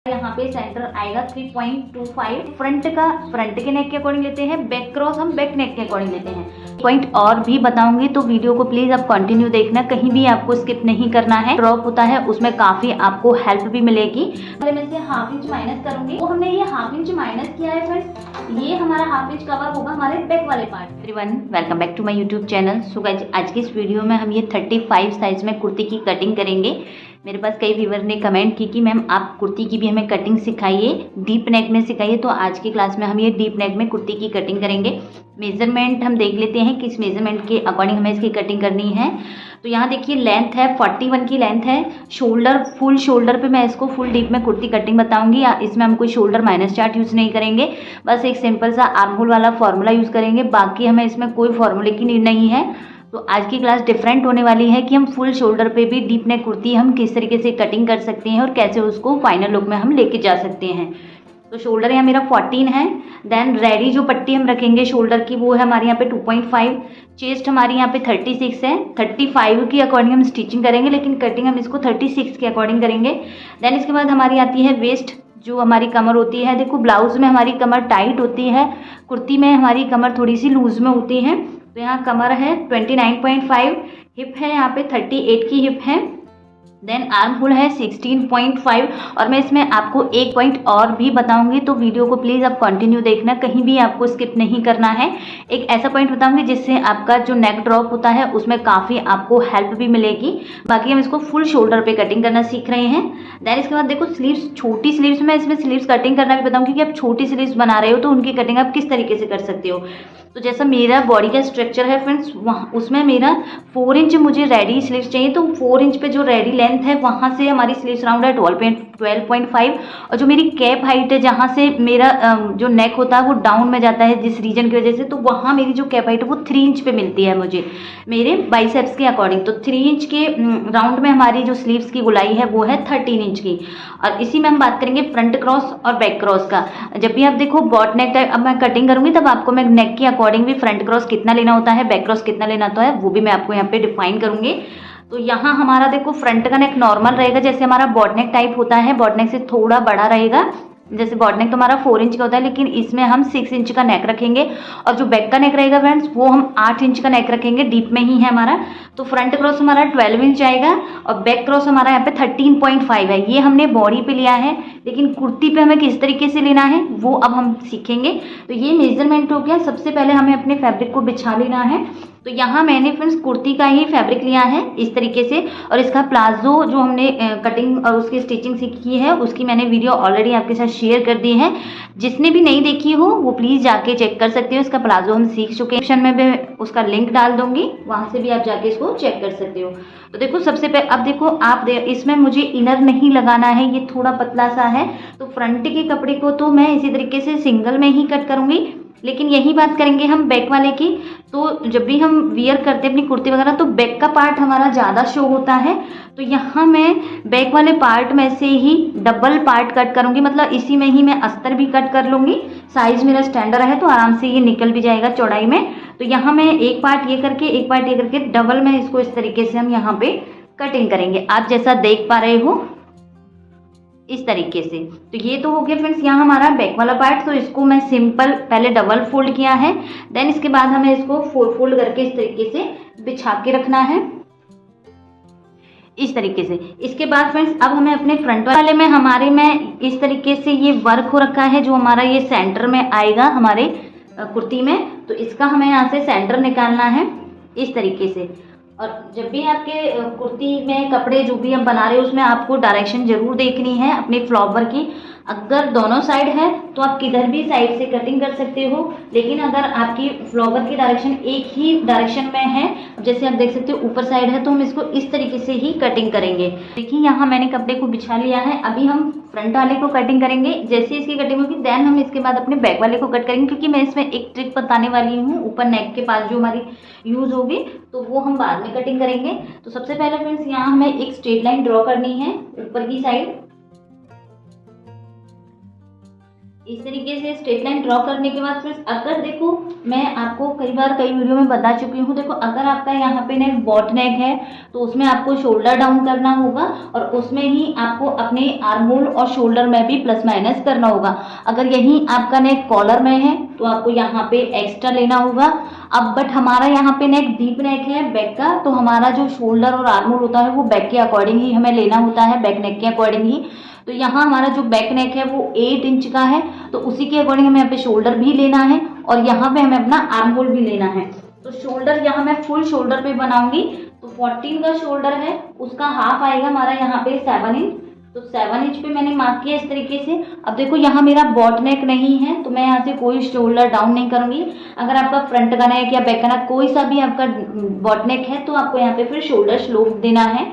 यहाँ पे सेंटर आएगा 3.25। फ्रंट के नेक के अकॉर्डिंग लेते हैं, बैक क्रॉस हम बैक नेक के अकॉर्डिंग लेते हैं। पॉइंट और भी बताऊंगी तो वीडियो को प्लीज आप कंटिन्यू देखना, कहीं भी आपको स्किप नहीं करना है। ड्रॉप होता है उसमें काफी आपको हेल्प भी मिलेगी। मैं से हाफ इंच माइनस करूंगी, तो हमने ये हाफ इंच माइनस किया है फ्रेंड्स, ये हमारा हाफ इंच कवर होगा हमारे बैक वाले part. Everyone welcome back to my YouTube channel. So guys आज की इस वीडियो में हम ये 35 साइज में कुर्ती की कटिंग करेंगे। मेरे पास कई व्यूवर ने कमेंट की कि मैम आप कुर्ती की भी हमें कटिंग सिखाइए, डीप नेक में सिखाइए। तो आज की क्लास में हम ये डीप नेक में कुर्ती की कटिंग करेंगे। मेजरमेंट हम देख लेते हैं किस मेजरमेंट के अकॉर्डिंग हमें इसकी कटिंग करनी है। तो यहाँ देखिए लेंथ है 41 की लेंथ है। शोल्डर फुल शोल्डर पे मैं इसको फुल डीप में कुर्ती कटिंग बताऊंगी। इसमें हम कोई शोल्डर माइनस चार्ट यूज़ नहीं करेंगे, बस एक सिंपल सा आर्म होल वाला फॉर्मूला यूज़ करेंगे। बाकी हमें इसमें कोई फॉर्मूले की नीड नहीं है। तो आज की क्लास डिफरेंट होने वाली है कि हम फुल शोल्डर पे भी डीप नेक कुर्ती हम किस तरीके से कटिंग कर सकते हैं और कैसे उसको फाइनल लुक में हम लेके जा सकते हैं। तो शोल्डर यहाँ मेरा 14 है। देन रेडी जो पट्टी हम रखेंगे शोल्डर की वो है हमारे यहाँ पे 2.5। चेस्ट हमारी यहाँ पे 36 है। 35 के अकॉर्डिंग हम स्टिचिंग करेंगे, लेकिन कटिंग हम इसको 36 के अकॉर्डिंग करेंगे। देन इसके बाद हमारी आती है वेस्ट, जो हमारी कमर होती है। देखो ब्लाउज में हमारी कमर टाइट होती है, कुर्ती में हमारी कमर थोड़ी सी लूज में होती है। तो यहाँ कमर है 29.5, हिप है यहाँ पे 38 की हिप है। देन आर्म होल है 16.5। और मैं इसमें आपको एक पॉइंट और भी बताऊंगी, तो वीडियो को प्लीज़ आप कंटिन्यू देखना, कहीं भी आपको स्किप नहीं करना है। एक ऐसा पॉइंट बताऊंगी जिससे आपका जो नेक ड्रॉप होता है उसमें काफ़ी आपको हेल्प भी मिलेगी। बाकी हम इसको फुल शोल्डर पे कटिंग करना सीख रहे हैं। देन इसके बाद देखो स्लीव्स, छोटी स्लीव्स में इसमें स्लीव्स कटिंग करना भी बताऊंगी कि आप छोटी स्लीव्स बना रहे हो तो उनकी कटिंग आप किस तरीके से कर सकते हो। तो जैसा मेरा बॉडी का स्ट्रक्चर है फ्रेंड्स, वहाँ उसमें मेरा 4 इंच मुझे रेडी स्लीव्स चाहिए। तो 4 इंच पे जो रेडी लेंथ है वहाँ से हमारी स्लीव्स राउंड है 12.5। और जो मेरी कैप हाइट है जहाँ से मेरा जो नेक होता है वो डाउन में जाता है जिस रीजन की वजह से, तो वहाँ मेरी जो कैप हाइट है वो 3 इंच पे मिलती है मुझे मेरे बाइसेप्स के अकॉर्डिंग। तो 3 इंच के राउंड में हमारी जो स्लीव्स की गोलाई है वो है 13 इंच की। और इसी में हम बात करेंगे फ्रंट क्रॉस और बैक क्रॉस का। जब भी आप देखो बॉट नेक टाइप अब मैं कटिंग करूंगी तब आपको मैं नेक के अकॉर्डिंग भी फ्रंट क्रॉस कितना लेना होता है, बैक क्रॉस कितना लेना होता है, वो भी मैं आपको यहाँ पे डिफाइन करूंगी। तो यहाँ हमारा देखो फ्रंट का नेक नॉर्मल रहेगा, जैसे हमारा बॉट नेक टाइप होता है, बॉट नेक से थोड़ा बड़ा रहेगा। जैसे बॉट नेक तो हमारा 4 इंच का होता है, लेकिन इसमें हम 6 इंच का नेक रखेंगे। और जो बैक का नेक रहेगा फ्रेंड्स वो हम 8 इंच का नेक रखेंगे, डीप में ही है हमारा। तो फ्रंट क्रॉस हमारा 12 इंच आएगा और बैक क्रॉस हमारा यहाँ पे 13.5 है। ये हमने बॉडी पे लिया है, लेकिन कुर्ती पे हमें किस तरीके से लेना है वो अब हम सीखेंगे। तो ये मेजरमेंट हो गया। सबसे पहले हमें अपने फैब्रिक को बिछा लेना है। तो यहाँ मैंने फ्रेंड्स कुर्ती का ही फैब्रिक लिया है इस तरीके से, और इसका प्लाजो जो हमने कटिंग और उसकी स्टिचिंग सीखी है उसकी मैंने वीडियो ऑलरेडी आपके साथ शेयर कर दी है। जिसने भी नहीं देखी हो वो प्लीज़ जाके चेक कर सकते हो। इसका प्लाजो हम सीख चुके हैं, ऑप्शन में भी उसका लिंक डाल दूंगी, वहाँ से भी आप जाके इसको चेक कर सकते हो। तो देखो सबसे पहले अब देखो इसमें मुझे इनर नहीं लगाना है, ये थोड़ा पतला सा है। तो फ्रंट के कपड़े को तो मैं इसी तरीके से सिंगल में ही कट करूँगी, लेकिन यही बात करेंगे हम बैक वाले की। तो जब भी हम वियर करते हैं अपनी कुर्ती वगैरह तो बैक का पार्ट हमारा ज़्यादा शो होता है। तो यहाँ मैं बैक वाले पार्ट में से ही डबल पार्ट कट करूँगी, मतलब इसी में ही मैं अस्तर भी कट कर लूँगी। साइज मेरा स्टैंडर्ड है तो आराम से ये निकल भी जाएगा चौड़ाई में। तो यहाँ मैं एक पार्ट ये करके एक पार्ट ये करके डबल में इसको इस तरीके से हम यहाँ पे कटिंग करेंगे, आप जैसा देख पा रहे हो इस तरीके से। तो ये तो हो गया फ्रेंड्स यहाँ हमारा बैक वाला पार्ट। तो इसको मैं सिंपल पहले डबल फोल्ड किया है, देन इसके बाद हमें इसको 4 फोल्ड करके इस तरीके से बिछा के रखना है इस तरीके से। इसके बाद फ्रेंड्स अब हमें अपने फ्रंट वाले में हमारे में इस तरीके से ये वर्क हो रखा है जो हमारा ये सेंटर में आएगा हमारे कुर्ती में। तो इसका हमें यहाँ से सेंटर निकालना है इस तरीके से। और जब भी आपके कुर्ती में कपड़े जो भी हम बना रहे हो उसमें आपको डायरेक्शन जरूर देखनी है अपने फ्लावर की। अगर दोनों साइड है तो आप किधर भी साइड से कटिंग कर सकते हो, लेकिन अगर आपकी फ्लावर की डायरेक्शन एक ही डायरेक्शन में है, जैसे आप देख सकते हो ऊपर साइड है, तो हम इसको इस तरीके से ही कटिंग करेंगे। देखिए यहाँ मैंने कपड़े को बिछा लिया है। अभी हम फ्रंट वाले को कटिंग करेंगे। जैसे इसकी कटिंग होगी देन हम इसके बाद अपने बैक वाले को कट करेंगे, क्योंकि मैं इसमें एक ट्रिक बताने वाली हूँ ऊपर नेक के पास जो हमारी यूज होगी, तो वो हम बाद में कटिंग करेंगे। तो सबसे पहले फ्रेंड्स यहाँ हमें एक स्ट्रेट लाइन ड्रॉ करनी है ऊपर की साइड इस तरीके से स्ट्रेट लाइन ड्रॉ करने के बाद फ्रेंड्स अगर देखो मैं आपको कई बार कई वीडियो में बता चुकी हूँ, देखो अगर आपका यहाँ पे नेक बॉट नेक है तो उसमें आपको शोल्डर डाउन करना होगा और उसमें ही आपको अपने आर्म होल और शोल्डर में भी प्लस माइनस करना होगा। अगर यही आपका नेक कॉलर में है तो आपको यहाँ पे एक्स्ट्रा लेना होगा। अब बट हमारा यहाँ पे नेक डीप नेक है बैक का, तो हमारा जो शोल्डर और आर्म होल होता है वो बैक के अकॉर्डिंग ही हमें लेना होता है, बैक नेक के अकॉर्डिंग ही। तो यहाँ हमारा जो बैक नेक है वो 8 इंच का है, तो उसी के अकॉर्डिंग हमें यहाँ पे शोल्डर भी लेना है और यहाँ पे हमें अपना आर्म होल भी लेना है। तो शोल्डर यहाँ मैं फुल शोल्डर पे बनाऊंगी, तो 14 का शोल्डर है उसका हाफ आएगा हमारा यहाँ पे 7 इंच। तो 7 इंच पे मैंने मार्क किया इस तरीके से। अब देखो यहाँ मेरा बॉट नेक नहीं है तो मैं यहाँ से कोई शोल्डर डाउन नहीं करूंगी। अगर आपका फ्रंट का नेक या बैक का नेक कोई सा भी आपका बॉट नेक है तो आपको यहाँ पे फिर शोल्डर स्लोप देना है।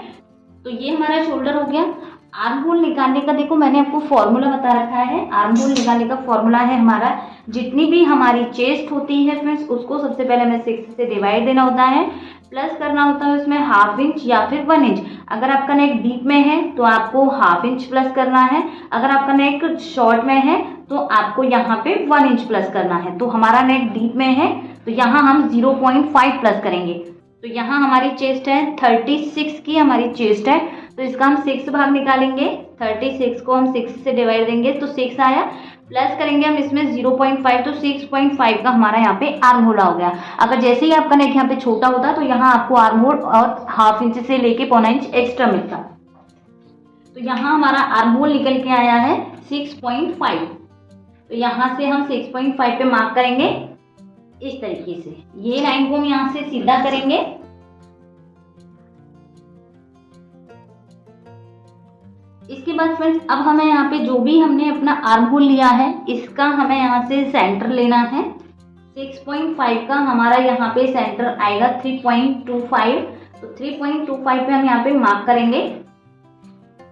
तो ये हमारा शोल्डर हो गया। आर्म होल निकालने का देखो मैंने आपको फॉर्मूला बता रखा है। आर्म होल निकालने का फॉर्मूला है हमारा, जितनी भी हमारी चेस्ट होती है फ्रेंड्स उसको सबसे पहले हमें 6 से डिवाइड देना होता है, प्लस करना होता है उसमें ½ इंच या फिर 1 इंच। अगर आपका नेक डीप में है तो आपको ½ इंच प्लस करना है, अगर आपका नेक शॉर्ट में है तो आपको यहाँ पे 1 इंच प्लस करना है। तो हमारा नेक डीप में है तो यहाँ हम 0.5 प्लस करेंगे। तो यहाँ हमारी चेस्ट है 36 की हमारी चेस्ट है, तो इसका हम 6 भाग निकालेंगे। 36 को हम 6 से डिवाइड देंगे तो 6 आया, प्लस करेंगे हम इसमें 0.5 तो 6.5 का हमारा यहाँ पे आर्म होल हो गया। अगर जैसे ही आपका नेक यहाँ पे छोटा होता तो यहाँ आपको आर्म होल और ½ इंच से लेके पौना इंच एक्स्ट्रा मिलता। तो यहाँ हमारा आर्म होल निकल के आया है 6.5। तो यहाँ से हम 6.5 पे मार्क करेंगे इस तरीके से। ये लाइन को हम यहाँ से सीधा करेंगे। इसके बाद फ्रेंड्स अब हमें यहाँ पे जो भी हमने अपना आर्म होल लिया है इसका हमें यहाँ से सेंटर लेना है। 6.5 का हमारा यहाँ पे सेंटर आएगा 3.25। तो 3.25 पे हम यहाँ पे मार्क करेंगे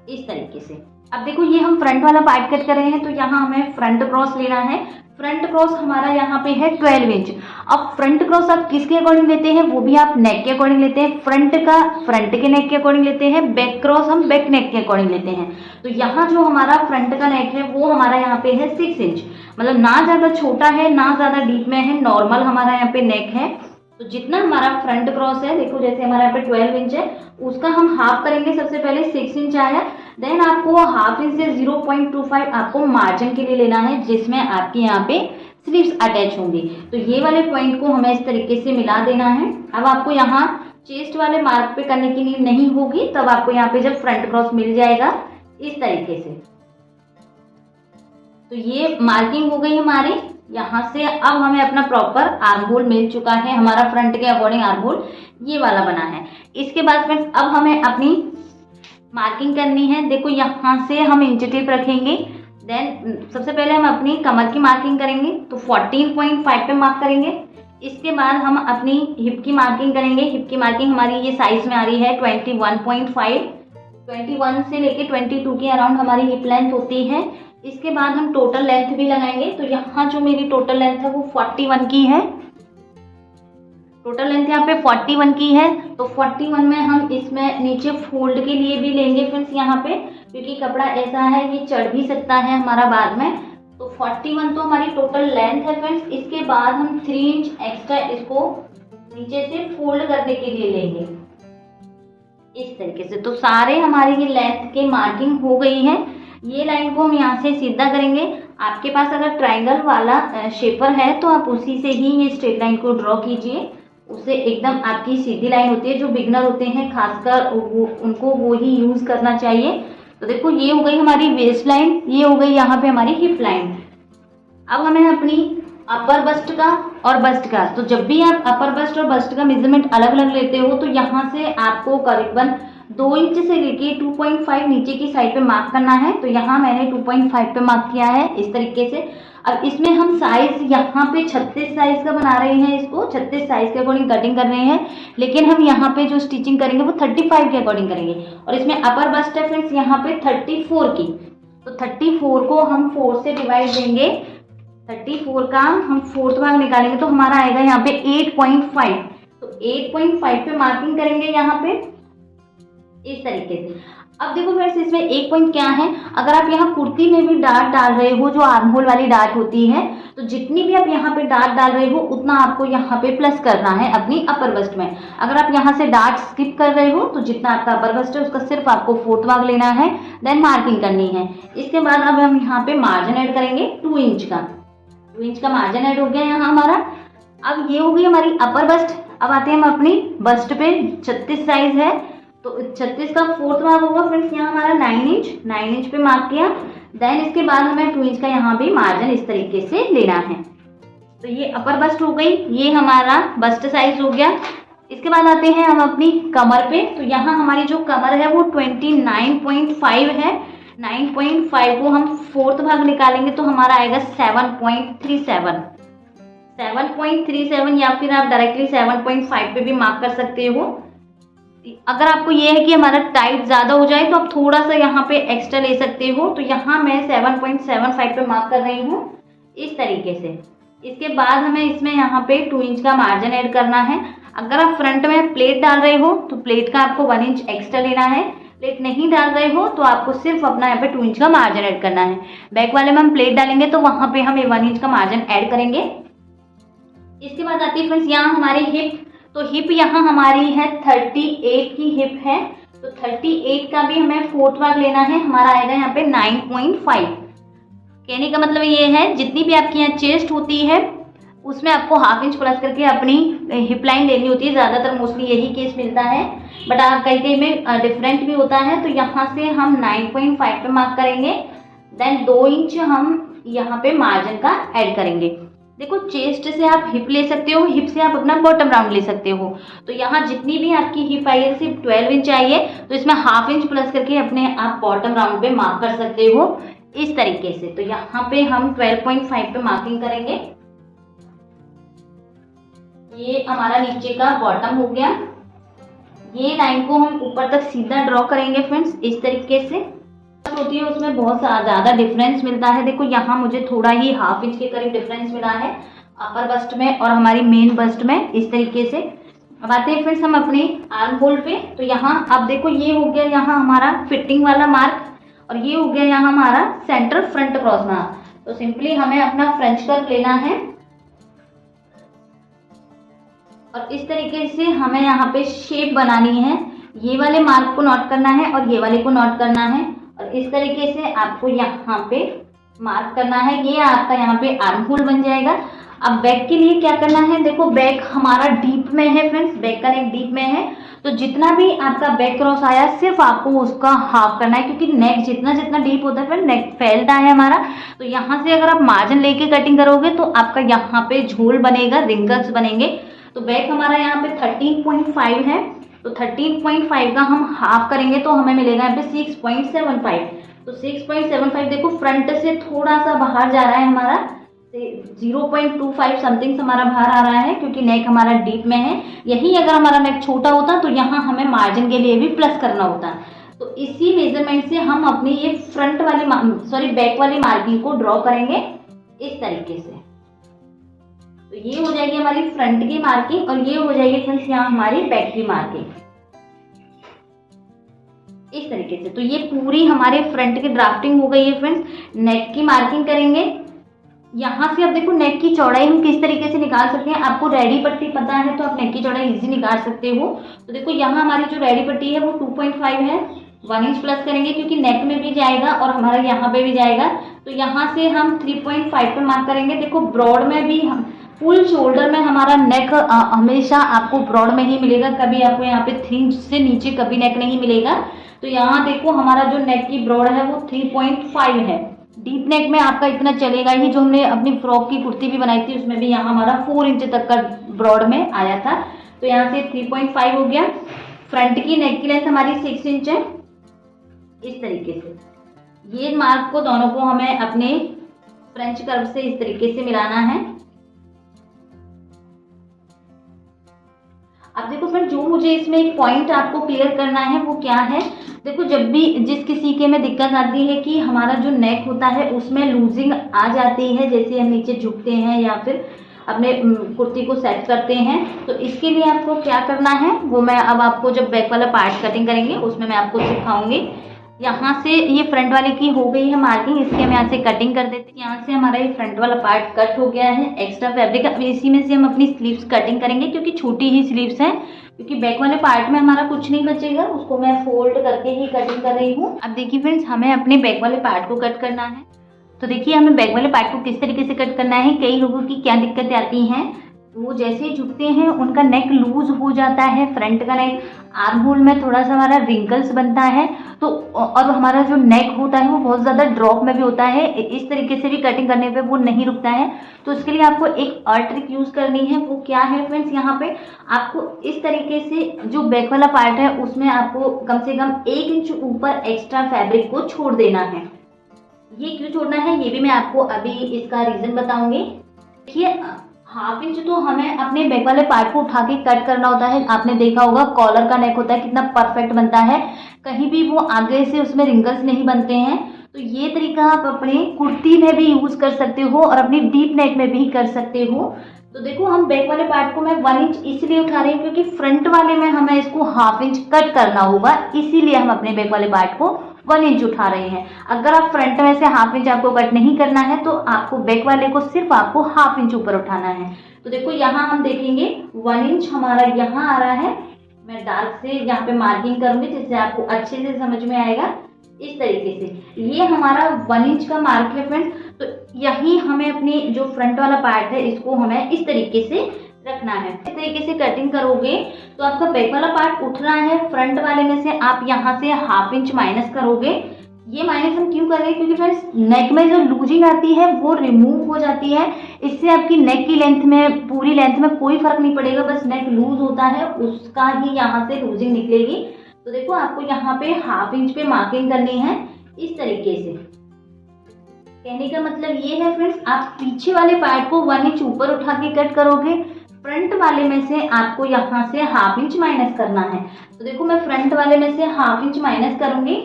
इस तरीके से। अब देखो ये हम फ्रंट वाला पार्ट कट कर रहे हैं तो यहाँ हमें फ्रंट क्रॉस लेना है। फ्रंट क्रॉस हमारा यहाँ पे है 12 इंच। अब फ्रंट क्रॉस आप किसके अकॉर्डिंग लेते हैं वो भी आप नेक के अकॉर्डिंग लेते हैं। फ्रंट का फ्रंट के नेक के अकॉर्डिंग लेते हैं, बैक क्रॉस हम बैक नेक के अकॉर्डिंग लेते हैं। तो यहाँ जो हमारा फ्रंट का नेक है वो हमारा यहाँ पे है 6 इंच, मतलब ना ज्यादा छोटा है ना ज्यादा डीप में है, नॉर्मल हमारा यहाँ पे नेक है। तो जितना हमारा फ्रंट क्रॉस है देखो जैसे हमारा यहाँ पे 12 इंच है उसका हम हाफ करेंगे। सबसे पहले 6 इंच आया, देन आपको ½ इंच से 0.25 आपको मार्जिन के लिए लेना है जिसमें आपके यहाँ पे स्लीव्स अटैच होंगी। तो ये वाले पॉइंट को हमें इस तरीके से मिला देना है। अब आपको यहाँ चेस्ट वाले मार्क पे करने की नीड नहीं होगी, तब आपको यहाँ पे जब फ्रंट क्रॉस मिल जाएगा इस तरीके से। तो ये मार्किंग हो गई हमारी। यहाँ से अब हमें अपना प्रॉपर आर्म होल मिल चुका है, हमारा फ्रंट के अकॉर्डिंग आर्म होल ये वाला बना है। इसके बाद फ्रेंड्स अब हमें अपनी मार्किंग करनी है। देखो यहाँ से हम इंच टेप रखेंगे, देन सबसे पहले हम अपनी कमर की मार्किंग करेंगे तो 14.5 पे मार्क करेंगे। इसके बाद हम अपनी हिप की मार्किंग करेंगे। हिप की मार्किंग हमारी ये साइज में आ रही है 21.5। 21 से लेके 22 के अराउंड हमारी हिप लेंथ होती है। इसके बाद हम टोटल लेंथ भी लगाएंगे। तो यहाँ जो मेरी टोटल लेंथ है वो 41 की है। टोटल लेंथ यहाँ पे 41 की है। तो 41 में हम इसमें नीचे फोल्ड के लिए भी लेंगे फ्रेंड्स यहाँ पे, क्योंकि कपड़ा ऐसा है ये चढ़ भी सकता है हमारा बाद में। तो 41 तो हमारी टोटल लेंथ है फ्रेंड्स। इसके बाद हम 3 इंच एक्स्ट्रा इसको नीचे से फोल्ड करने के लिए लेंगे इस तरीके से। तो सारे हमारे ये लेंथ के मार्किंग हो गई है। ये लाइन को हम यहाँ से सीधा करेंगे। आपके पास अगर ट्रायंगल वाला शेपर है तो आप उसी से ही ये स्ट्रेट लाइन को ड्रॉ कीजिए, उससे एकदम आपकी सीधी लाइन होती है। जो बिगनर होते हैं खासकर उनको वो ही यूज करना चाहिए। तो देखो ये हो गई हमारी वेस्ट लाइन, ये हो गई यहाँ पे हमारी हिप लाइन। अब हमें अपनी अपर बस्ट का और बस्ट का, तो जब भी आप अपर बस्ट और बस्ट का मेजरमेंट अलग अलग लेते हो तो यहाँ से आपको करीबन 2 इंच से लेके 2.5 नीचे की साइड पे मार्क करना है। तो यहाँ मैंने 2.5 पे मार्क किया है इस तरीके से। अब इसमें हम साइज यहाँ पे 36 साइज का बना रहे हैं, इसको 36 साइज के अकॉर्डिंग कटिंग कर रहे हैं, लेकिन हम यहाँ पे जो स्टिचिंग करेंगे वो 35 के अकॉर्डिंग करेंगे। और इसमें अपर बस्ट है फ्रेंड्स यहाँ पे 34 की। तो 34 को हम 4 से डिवाइड देंगे। 34 का हम 4th भाग निकालेंगे तो हमारा आएगा यहाँ पे 8.5। तो 8.5 पे मार्किंग करेंगे यहाँ पे इस तरीके से। अब देखो फ्रेंड्स, इसमें एक पॉइंट क्या है, अगर आप यहाँ कुर्ती में भी डार्ट डाल रहे हो, जो आर्म होल वाली डार्ट होती है, तो जितनी भी आप यहाँ पे डार्ट डाल रहे हो उतना आपको यहाँ पे प्लस करना है अपनी अपर बस्ट में। अगर आप यहाँ से डार्ट स्किप कर रहे हो तो जितना आपका अपर बस्ट है उसका सिर्फ आपको 4th भाग लेना है, देन मार्किंग करनी है। इसके बाद अब हम यहाँ पे मार्जिन ऐड करेंगे 2 इंच का। 2 इंच का मार्जिन ऐड हो गया यहाँ हमारा। अब ये हो गई हमारी अपर बस्ट। अब आते हैं हम अपनी बस्ट पे। 36 साइज है तो 36 का 4th भाग होगा फ्रेंड्स यहाँ हमारा 9 इंच पे मार्क किया। देन इसके बाद हमें 2 इंच का यहाँ भी मार्जिन इस तरीके से लेना है। तो ये अपर बस्ट हो गई, ये हमारा बस्ट साइज हो गया। इसके बाद आते हैं हम अपनी कमर पे। तो यहाँ हमारी जो कमर है वो 29.5 है। 9.5 को हम 4th भाग निकालेंगे तो हमारा आएगा 7.37। 7.37 या फिर आप डायरेक्टली 7.5 पे भी मार्क कर सकते हो। अगर आपको ये है कि हमारा टाइट ज़्यादा हो जाए तो आप थोड़ा सा यहाँ पे एक्स्ट्रा ले सकते हो। तो यहाँ मैं 7.75 पे मार्क कर रही हूँ इस तरीके से। इसके बाद हमें इसमें यहाँ पे 2 इंच का मार्जिन ऐड करना है। अगर आप फ्रंट में प्लेट डाल रहे हो तो प्लेट का आपको 1 इंच एक्स्ट्रा लेना है। प्लेट नहीं डाल रहे हो तो आपको सिर्फ अपना यहाँ पे 2 इंच का मार्जिन ऐड करना है। बैक वाले में हम प्लेट डालेंगे तो वहाँ पे हम 1 इंच का मार्जिन ऐड करेंगे। इसके बाद आती है फ्रेंड्स यहाँ हमारी हिप। तो हिप यहाँ हमारी है 38 की हिप है। तो 38 का भी हमें 4th भाग लेना है। हमारा आएगा यहाँ पे 9.5। कहने का मतलब ये है जितनी भी आपकी यहाँ चेस्ट होती है उसमें आपको 1/2 इंच प्लस करके अपनी हिप लाइन लेनी होती है। ज़्यादातर मोस्टली यही केस मिलता है, बट कहीं कहीं में डिफरेंट भी होता है। तो यहाँ से हम 9.5 पे मार्क करेंगे। देन 2 इंच हम यहाँ पे मार्जिन का ऐड करेंगे। देखो, चेस्ट से आप हिप ले सकते हो, हिप से आप अपना बॉटम राउंड ले सकते हो। तो यहाँ जितनी भी आपकी हिप आई है सिर्फ 12 इंच आई है, तो इसमें 1/2 इंच प्लस करके अपने आप बॉटम राउंड पे मार्क कर सकते हो इस तरीके से। तो यहाँ पे हम 12.5 पे मार्किंग करेंगे। ये हमारा नीचे का बॉटम हो गया। ये लाइन को हम ऊपर तक सीधा ड्रॉ करेंगे फ्रेंड्स इस तरीके से। होती है उसमें बहुत ज़्यादा डिफरेंस मिलता है। देखो यहाँ मुझे थोड़ा ही 1/2 इंच के करीब डिफरेंस मिला है अपर बस्ट में और हमारी मेन बस्ट में इस तरीके से। अब आते हैं फ्रेंड्स हम अपने आर्म होल पे। तो यहाँ अब देखो ये हो गया यहाँ हमारा फिटिंग वाला मार्क और ये हो गया यहाँ हमारा सेंटर फ्रंट क्रॉस मार्क। तो सिंपली हमें अपना फ्रेंच कर्व लेना है और इस तरीके से हमें यहाँ पे शेप बनानी है। ये वाले मार्क को नोट करना है और ये वाले को नोट करना है और इस तरीके से आपको यहाँ पे मार्क करना है। ये आपका यहाँ पे आर्म होल बन जाएगा। अब बैक के लिए क्या करना है, देखो बैक हमारा डीप में है फ्रेंड्स, बैक का नेक डीप में है। तो जितना भी आपका बैक क्रॉस आया सिर्फ आपको उसका हाफ करना है, क्योंकि नेक जितना जितना डीप होता है फिर नेक फैलता है हमारा। तो यहाँ से अगर आप मार्जिन लेके कटिंग करोगे तो आपका यहाँ पे झोल बनेगा, रिंकल्स बनेंगे। तो बैक हमारा यहाँ पे 13.5 है, तो 13.5 का हम हाफ करेंगे तो हमें मिलेगा यहाँ पे 6.75। तो 6.75 देखो फ्रंट से थोड़ा सा बाहर जा रहा है हमारा, 0.25 समथिंग हमारा बाहर आ रहा है क्योंकि नेक हमारा डीप में है। यही अगर हमारा नेक छोटा होता तो यहाँ हमें मार्जिन के लिए भी प्लस करना होता। तो इसी मेजरमेंट से हम अपनी ये फ्रंट वाली बैक वाली मार्किंग को ड्रॉ करेंगे इस तरीके से। तो ये हो जाएगी हमारी फ्रंट की मार्किंग और ये हो जाएगी फ्रेंड्स यहाँ हमारी बैक की मार्किंग इस तरीके से। तो ये पूरी हमारे फ्रंट की ड्राफ्टिंग हो गई है फ्रेंड्स। नेक की मार्किंग करेंगे। यहाँ से अब देखो नेक की चौड़ाई हम किस तरीके से निकाल सकते हैं। आपको रेडी पट्टी पता है तो आप नेक की चौड़ाई इजी निकाल सकते हो। तो देखो यहाँ हमारी जो रेडी पट्टी है वो 2.5 है, 1 इंच प्लस करेंगे क्योंकि नेक में भी जाएगा और हमारा यहाँ पे भी जाएगा। तो यहाँ से हम 3.5 पे मार्क करेंगे। देखो ब्रॉड में भी हम फुल शोल्डर में हमारा नेक हमेशा आपको ब्रॉड में ही मिलेगा, कभी आपको यहाँ पे 3 इंच से नीचे कभी नेक नहीं मिलेगा। तो यहाँ देखो हमारा जो नेक की ब्रॉड है वो 3.5 है। डीप नेक में आपका इतना चलेगा ही, जो हमने अपनी फ्रॉक की कुर्ती भी बनाई थी उसमें भी यहाँ हमारा 4 इंच तक का ब्रॉड में आया था। तो यहाँ से 3.5 हो गया। फ्रंट की नेक की लेंथ हमारी 6 इंच है इस तरीके से। ये मार्क को दोनों को हमें अपने फ्रेंच कर्व से इस तरीके से मिलाना है। अब देखो फ्रेंड, जो मुझे इसमें एक पॉइंट आपको क्लियर करना है वो क्या है। देखो जब भी जिस किसी के में दिक्कत आती है कि हमारा जो नेक होता है उसमें लूजिंग आ जाती है, जैसे हम नीचे झुकते हैं या फिर अपने कुर्ती को सेट करते हैं। तो इसके लिए आपको क्या करना है वो मैं अब आपको जब बैक वाला पार्ट कटिंग करेंगे उसमें मैं आपको सिखाऊंगी। यहाँ से ये फ्रंट वाले की हो गई है मार्किंग, इसके हम यहाँ से कटिंग कर देते हैं। यहाँ से हमारा ये फ्रंट वाला पार्ट कट हो गया है एक्स्ट्रा फैब्रिक। अब इसी में से हम अपनी स्लीव्स कटिंग करेंगे क्योंकि छोटी ही स्लीव्स हैं, क्योंकि बैक वाले पार्ट में हमारा कुछ नहीं बचेगा, उसको मैं फोल्ड करके ही कटिंग कर रही हूँ। अब देखिए फ्रेंड्स, हमें अपने बैक वाले पार्ट को कट करना है। तो देखिए हमें बैक वाले पार्ट को किस तरीके से कट करना है। कई लोगों की क्या दिक्कतें आती हैं, वो जैसे ही झुकते हैं उनका नेक लूज हो जाता है, फ्रंट का नेक, आर्म होल में थोड़ा सा हमारा रिंकल्स बनता है, तो और हमारा जो नेक होता है वो बहुत ज़्यादा ड्रॉप में भी होता है। इस तरीके से भी कटिंग करने पे वो नहीं रुकता है। तो इसके लिए आपको एक और ट्रिक यूज़ करनी है। वो क्या है फ्रेंड्स, यहाँ पे आपको इस तरीके से जो बैक वाला पार्ट है उसमें आपको कम से कम 1 इंच ऊपर एक्स्ट्रा फैब्रिक को छोड़ देना है। ये क्यों छोड़ना है ये भी मैं आपको अभी इसका रीज़न बताऊंगी। देखिए 1/2 इंच तो हमें अपने बैक वाले पार्ट को उठा के कट करना होता है। आपने देखा होगा कॉलर का नेक होता है कितना परफेक्ट बनता है, कहीं भी वो आगे से उसमें रिंकल्स नहीं बनते हैं। तो ये तरीका आप अपने कुर्ती में भी यूज कर सकते हो और अपनी डीप नेक में भी कर सकते हो। तो देखो हम बैक वाले पार्ट को मैं 1 इंच इसलिए उठा रही हूँ क्योंकि फ्रंट वाले में हमें इसको 1/2 इंच कट करना होगा, इसीलिए हम अपने बैक वाले पार्ट को 1 इंच उठा रहे हैं। अगर आप फ्रंट में से 1/2 इंच आपको कट नहीं करना है तो आपको बैक वाले को सिर्फ आपको 1/2 इंच ऊपर उठाना है। तो देखो यहाँ हम देखेंगे 1 इंच हमारा यहाँ आ रहा है। मैं डार्क से यहाँ पे मार्किंग करूंगी जिससे आपको अच्छे से समझ में आएगा। इस तरीके से ये हमारा 1 इंच का मार्क है फ्रेंड्स। तो यही हमें अपनी जो फ्रंट वाला पार्ट है इसको हमें इस तरीके से रखना है। इस तरीके से कटिंग करोगे तो आपका बैक वाला पार्ट उठ रहा है, फ्रंट वाले में से आप यहाँ से 1/2 इंच माइनस करोगे। ये माइनस हम क्यों कर रहे हैं, क्योंकि फ्रेंड्स नेक में जो लूजिंग आती है वो रिमूव हो जाती है। इससे आपकी नेक की लेंथ में, पूरी लेंथ में कोई फर्क नहीं पड़ेगा, बस नेक लूज होता है उसका ही यहाँ से लूजिंग निकलेगी। तो देखो आपको यहाँ पे 1/2 इंच पे मार्किंग करनी है इस तरीके से। कहने का मतलब ये है फ्रेंड्स, आप पीछे वाले पार्ट को 1 इंच ऊपर उठा के कट करोगे, फ्रंट वाले में से आपको यहाँ से 1/2 इंच माइनस करना है। तो देखो मैं फ्रंट वाले में से 1/2 इंच माइनस करूंगी।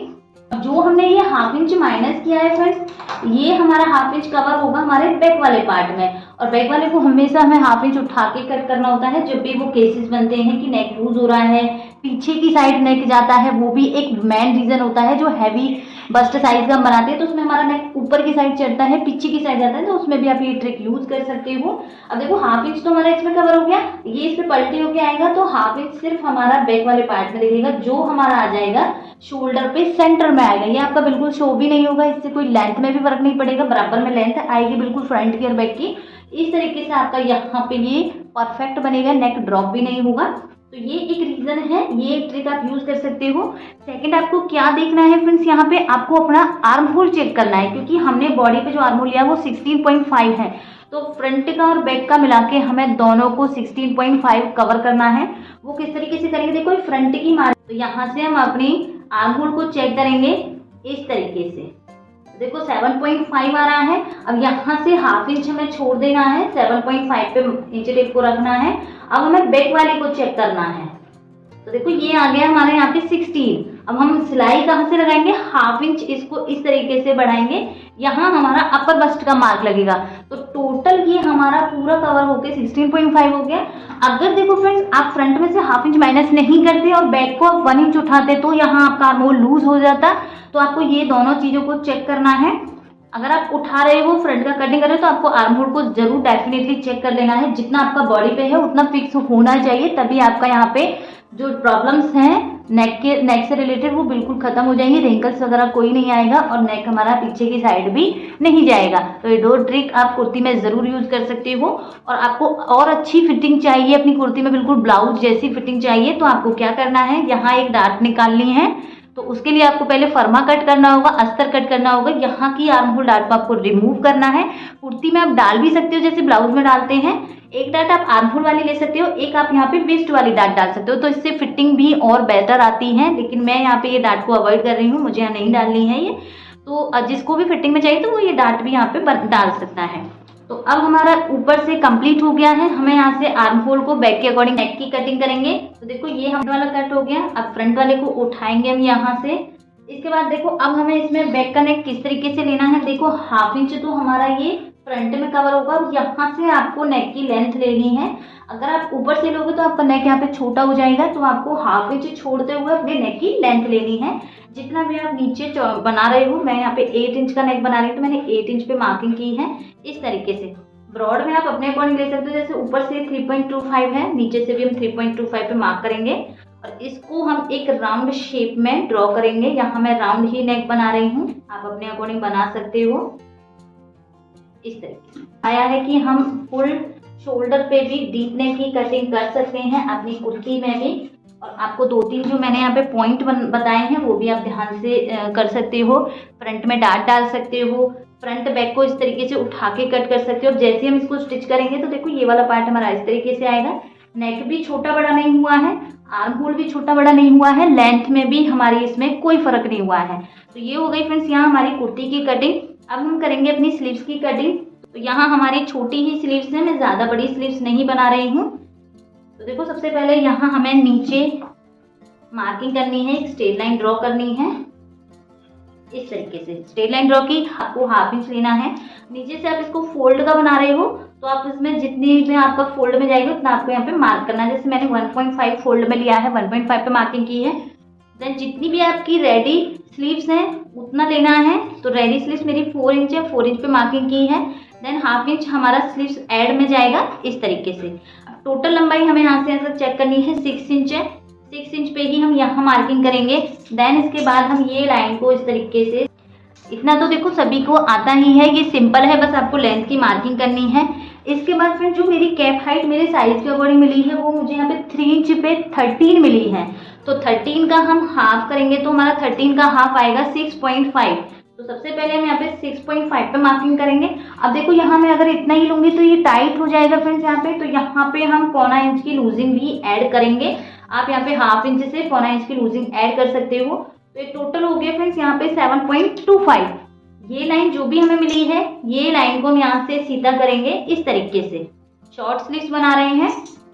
जो हमने ये 1/2 इंच माइनस किया है फ्रेंड्स, ये हमारा 1/2 इंच कवर होगा हमारे बैक वाले पार्ट में। और बैक वाले को हमेशा हमें 1/2 इंच उठा के कट करना होता है जब भी वो केसेस बनते हैं कि नेक लूज हो रहा है, पीछे की साइड नेक जाता है। वो भी एक मेन रीजन होता है, जो हैवी बस्ट साइज का हम बनाते हैं तो उसमें हमारा नेक ऊपर की साइड चढ़ता है, पीछे की साइड जाता है, तो उसमें भी आप ये ट्रिक यूज कर सकते हो। अब देखो 1/2 इंच तो हमारा इसमें कवर हो गया, ये इस पे पलटी होके आएगा तो 1/2 इंच सिर्फ हमारा बैक वाले पार्ट में दिखेगा, जो हमारा आ जाएगा शोल्डर पे सेंटर में आएगा। ये आपका बिल्कुल शो भी नहीं होगा, इससे कोई लेंथ में भी फर्क नहीं पड़ेगा, बराबर में लेंथ आएगी बिल्कुल फ्रंट की और बैक की। इस तरीके से आपका यहाँ पे ये परफेक्ट बनेगा, नेक ड्रॉप भी नहीं होगा। तो ये एक रीजन है, ये ट्रिक आप यूज कर सकते हो। सेकंड आपको क्या देखना है फ्रेंड्स, यहाँ पे आपको अपना आर्म होल चेक करना है, क्योंकि हमने बॉडी पे जो आर्म होल लिया वो 16.5 है। तो फ्रंट का और बैक का मिला के हमें दोनों को 16.5 कवर करना है। वो किस तरीके से करेंगे, देखो फ्रंट की मार्क, तो यहाँ से हम अपनी आर्म होल को चेक करेंगे इस तरीके से। देखो 7.5 आ रहा है। अब यहाँ से 1/2 इंच हमें छोड़ देना है, 7.5 पे इंच टेप को रखना है। अब हमें बैक वाले को चेक करना है। तो देखो ये आ गया हमारे यहाँ पे 16। अब हम सिलाई कहाँ से लगाएंगे, 1/2 इंच इसको इस तरीके से बढ़ाएंगे, यहाँ हमारा अपर बस्ट का मार्क लगेगा। तो टोटल ये हमारा पूरा कवर होके 16.5 हो गया। अगर देखो फ्रेंड्स आप फ्रंट में से 1/2 इंच माइनस नहीं करते और बैक को आप 1 इंच उठाते तो यहाँ आपका आर्म होल लूज हो जाता। तो आपको ये दोनों चीजों को चेक करना है। अगर आप उठा रहे हो, फ्रंट का कटिंग कर रहे हो, तो आपको आर्म होल को जरूर डेफिनेटली चेक कर लेना है। जितना आपका बॉडी पे है उतना फिक्स होना चाहिए, तभी आपका यहाँ पे जो प्रॉब्लम्स हैं नेक से रिलेटेड वो बिल्कुल खत्म हो जाएंगी, रिंकल्स वगैरह कोई नहीं आएगा और नेक हमारा पीछे की साइड भी नहीं जाएगा। तो ये 2 ट्रिक आप कुर्ती में जरूर यूज कर सकते हो। और आपको और अच्छी फिटिंग चाहिए अपनी कुर्ती में, बिल्कुल ब्लाउज जैसी फिटिंग चाहिए, तो आपको क्या करना है, यहाँ एक डार्ट निकालनी है। तो उसके लिए आपको पहले फर्मा कट करना होगा, अस्तर कट करना होगा, यहाँ की आर्म होल डार्ट को आपको रिमूव करना है। कुर्ती में आप डाल भी सकते हो जैसे ब्लाउज में डालते हैं, एक डार्ट आप आर्म होल वाली ले सकते हो, एक आप यहाँ पे वेस्ट वाली डार्ट डाल सकते हो, तो इससे फिटिंग भी और बेटर आती है। लेकिन मैं यहाँ पे ये डार्ट को अवॉइड कर रही हूँ, मुझे यहाँ नहीं डालनी है ये। तो जिसको भी फिटिंग में चाहिए तो वो ये डार्ट भी यहाँ पे डाल सकता है। तो अब हमारा ऊपर से कंप्लीट हो गया है। हमें यहाँ से आर्म होल को बैक के अकॉर्डिंग नेक की कटिंग करेंगे। तो देखो ये हम वाला कट हो गया। अब फ्रंट वाले को उठाएंगे हम यहाँ से। इसके बाद देखो अब हमें इसमें बैक का नेक किस तरीके से लेना है। देखो 1/2 इंच तो हमारा ये फ्रंट में कवर होगा और यहाँ से आपको नेक की लेंथ लेनी है। अगर आप ऊपर से लोगे तो आपका नेक यहाँ पे छोटा हो जाएगा, तो आपको हाफ इंच छोड़ते हुए अपने नेक की लेंथ लेनी है। जितना भी आप नीचे बना रहे हो, मैं यहाँ पे 8 इंच का नेक बना रही हूँ तो मैंने 8 इंच पे मार्किंग की है। इस तरीके से ब्रॉड में आप अपने अकॉर्डिंग ले सकते हो, जैसे ऊपर से 3.25 है, नीचे से भी हम 3.25 पे मार्क करेंगे और इसको हम एक राउंड शेप में ड्रॉ करेंगे। यहाँ मैं राउंड ही नेक बना रही हूँ, आप अपने अकॉर्डिंग बना सकते हो। इस तरीके से आया है कि हम फुल शोल्डर पे भी डीप नेक की कटिंग कर सकते हैं अपनी कुर्ती में भी। और आपको 2-3 जो मैंने यहाँ पे पॉइंट बताए हैं वो भी आप ध्यान से कर सकते हो। फ्रंट में डाट डाल सकते हो, फ्रंट बैक को इस तरीके से उठा के कट कर सकते हो। जैसे हम इसको स्टिच करेंगे तो देखो ये वाला पार्ट हमारा इस तरीके से आएगा। नेक भी छोटा बड़ा नहीं हुआ है, आर्म होल भी छोटा बड़ा नहीं हुआ है, लेंथ में भी हमारी इसमें कोई फर्क नहीं हुआ है। तो ये हो गई फ्रेंड्स यहाँ हमारी कुर्ती की कटिंग। अब हम करेंगे अपनी स्लीव्स की कटिंग। तो यहाँ हमारी छोटी ही स्लीव्स है, मैं ज़्यादा बड़ी स्लीव्स नहीं बना रही हूँ। तो देखो सबसे पहले यहाँ हमें नीचे मार्किंग करनी है, एक स्ट्रेट लाइन ड्रॉ करनी है। इस तरीके से स्ट्रेट लाइन ड्रॉ की, आपको हाफ इंच लेना है। नीचे से आप इसको फोल्ड का बना रहे हो तो आप इसमें जितनी में आपका फोल्ड में जाएगा उतना आपको यहाँ पे मार्क करना है। जैसे मैंने 1.5 फोल्ड में लिया है, 1.5 पे मार्किंग की है। देन जितनी भी आपकी रेडी स्लीव्स हैं उतना लेना है। तो रेडी स्लीव्स मेरी 4 इंच है, 4 इंच पे मार्किंग की है। देन हाफ इंच हमारा स्लीव्स ऐड में जाएगा इस तरीके से। अब टोटल लंबाई हमें यहाँ से ऐसा चेक करनी है, 6 इंच है, 6 इंच पे ही हम यहाँ मार्किंग करेंगे। देन इसके बाद हम ये लाइन को इस तरीके से, इतना तो देखो सभी को आता ही है, ये सिंपल है, बस आपको लेंथ की मार्किंग करनी है। इसके बाद फिर जो मेरी कैप हाइट मेरे साइज के अकॉर्डिंग मिली है वो मुझे यहाँ पे 3 इंच पे 13 मिली है। तो 13 का हम हाफ करेंगे तो हमारा 13 का हाफ आएगा 6.5। तो सबसे पहले हम यहाँ पे 6.5 पे मार्किंग करेंगे। अब देखो यहाँ मैं अगर इतना ही लूंगी तो ये टाइट हो जाएगा फ्रेंड्स यहाँ पे, तो यहाँ पे हम 1/4 इंच की लूजिंग भी ऐड करेंगे। आप यहाँ पे हाफ इंच से 1/4 इंच की लूजिंग ऐड कर सकते हो। तो ये टोटल हो गया फ्रेंड्स यहाँ पे 7.25। ये लाइन जो भी हमें मिली है, ये लाइन को हम यहाँ से सीधा करेंगे इस तरीके से। शॉर्ट स्लीव्स बना रहे हैं,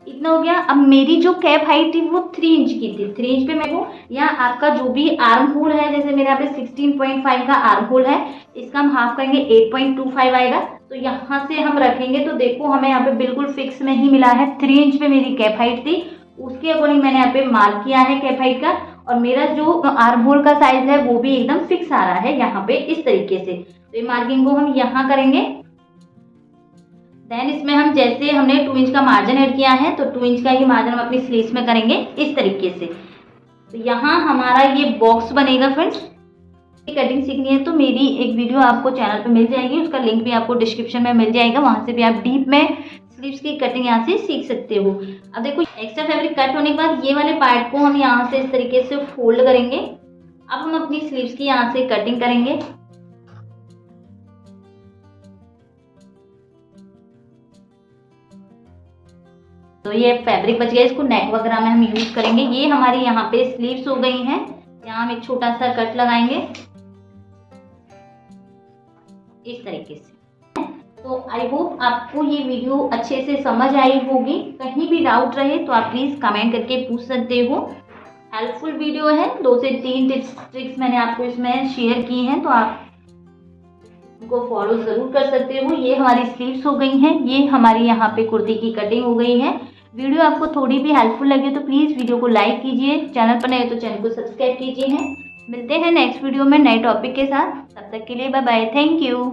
इतना हो गया। अब मेरी जो कैप हाइट थी वो 3 इंच की थी, 3 इंच पे मेरे को यहाँ आपका जो भी आर्म होल है, जैसे मेरे यहाँ पे 16.5 का आर्म होल है, इसका हम हाफ करेंगे 8.25 आएगा। तो यहाँ से हम रखेंगे तो देखो हमें यहाँ पे बिल्कुल फिक्स में ही मिला है। 3 इंच पे मेरी कैप हाइट थी, उसके अकॉर्डिंग मैंने यहाँ पे मार्क किया है कैप हाइट का। और मेरा जो आर्म होल का साइज है वो भी एकदम फिक्स आ रहा है यहाँ पे इस तरीके से। तो ये मार्किंग को हम यहाँ करेंगे। देन इसमें हम जैसे हमने 2 इंच का मार्जिन ऐड किया है तो 2 इंच का ही मार्जिन हम अपनी स्लीव्स में करेंगे इस तरीके से। तो यहाँ हमारा ये बॉक्स बनेगा फ्रेंड्स। कटिंग सीखनी है तो मेरी एक वीडियो आपको चैनल पे मिल जाएगी, उसका लिंक भी आपको डिस्क्रिप्शन में मिल जाएगा, वहां से भी आप डीप में स्लीव्स की कटिंग यहाँ से सीख सकते हो। अब देखो एक्स्ट्रा फैब्रिक कट होने के बाद ये वाले पार्ट को हम यहाँ से इस तरीके से फोल्ड करेंगे। अब हम अपनी स्लीव्स की यहाँ से कटिंग करेंगे। तो ये फैब्रिक बच गया, इसको नेक वगैरह में हम यूज करेंगे। ये हमारी यहाँ पे स्लीव्स हो गई हैं, यहाँ हम एक छोटा सा कट लगाएंगे इस तरीके से। तो आई होप आपको ये वीडियो अच्छे से समझ आई होगी। कहीं भी डाउट रहे तो आप प्लीज कमेंट करके पूछ सकते हो। हेल्पफुल वीडियो है, 2 से 3 ट्रिक्स मैंने आपको इसमें शेयर की हैं, तो आप को फॉलो जरूर कर सकते हो। ये हमारी स्लीव्स हो गई हैं, ये हमारी यहाँ पे कुर्ती की कटिंग हो गई है। वीडियो आपको थोड़ी भी हेल्पफुल लगे तो प्लीज वीडियो को लाइक कीजिए, चैनल पर नए तो चैनल को सब्सक्राइब कीजिए। मिलते हैं नेक्स्ट वीडियो में नए टॉपिक के साथ, तब तक के लिए बाय बाय, थैंक यू।